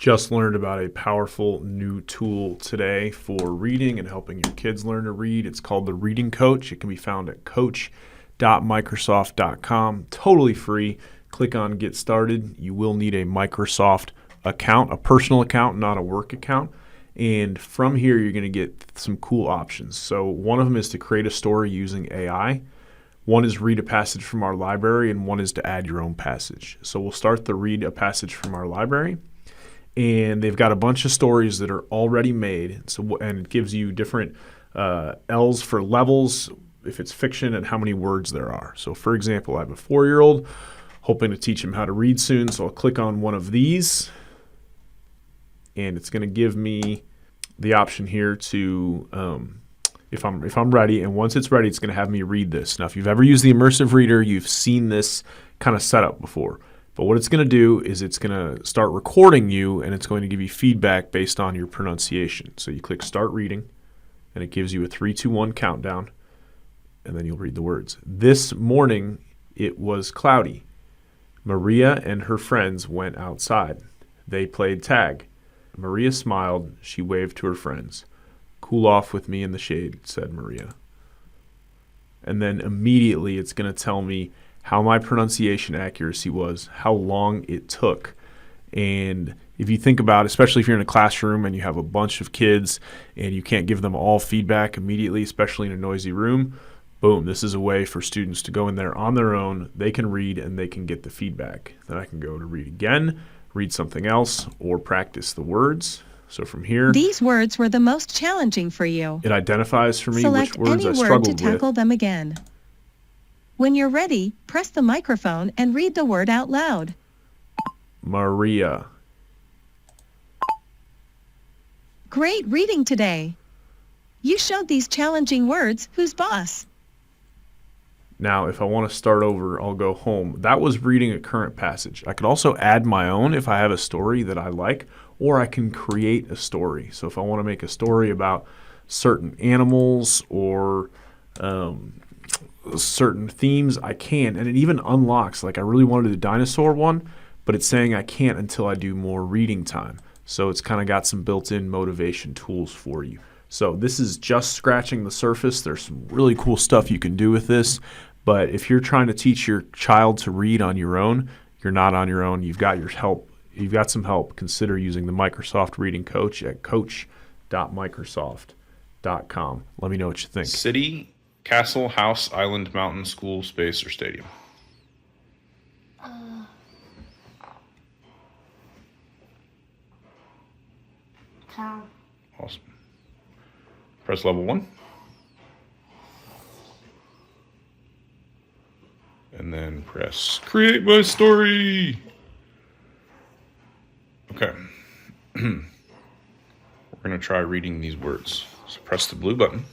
Just learned about a powerful new tool today for reading and helping your kids learn to read. It's called the Reading Coach. It can be found at coach.microsoft.com. Totally free. Click on Get Started. You will need a Microsoft account, a personal account, not a work account. And from here, you're going to get some cool options. So one of them is to create a story using AI. One is read a passage from our library, and one is to add your own passage. So we'll start the read a passage from our library. And they've got a bunch of stories that are already made. And it gives you different L's for levels, if it's fiction, and how many words there are. So for example, I have a 4-year-old hoping to teach him how to read soon. So I'll click on one of these, and it's going to give me the option here to, if I'm ready. And once it's ready, it's going to have me read this. Now, if you've ever used the immersive reader, you've seen this kind of setup before. But what it's going to do is it's going to start recording you, and it's going to give you feedback based on your pronunciation. So you click Start Reading, and it gives you a 3, 2, 1 countdown, and then you'll read the words. This morning, it was cloudy. Maria and her friends went outside. They played tag. Maria smiled. She waved to her friends. Cool off with me in the shade, said Maria. And then immediately it's going to tell me how my pronunciation accuracy was, how long it took. And if you think about, especially if you're in a classroom and you have a bunch of kids and you can't give them all feedback immediately, especially in a noisy room, boom, this is a way for students to go in there on their own. They can read and they can get the feedback. Then I can go to read again, read something else, or practice the words. So from here, these words were the most challenging for you. It identifies for me Select which words any I word struggled to tackle with. them again. When you're ready, press the microphone and read the word out loud. Maria. Great reading today. You showed these challenging words. Who's boss? Now, if I want to start over, I'll go home. That was reading a current passage. I could also add my own if I have a story that I like, or I can create a story. So if I want to make a story about certain animals or certain themes, I can. And it even unlocks, like I really wanted the dinosaur one, but it's saying I can't until I do more reading time. So it's kind of got some built-in motivation tools for you. So this is just scratching the surface. There's some really cool stuff you can do with this. But if you're trying to teach your child to read on your own, you're not on your own. You've got your help. You've got some help. Consider using the Microsoft Reading Coach at coach.microsoft.com. Let me know what you think. City, castle, house, island, mountain, school, space, or stadium? Town. Awesome. Press level 1. And then press create my story. Okay. We're going to try reading these words. So press the blue button.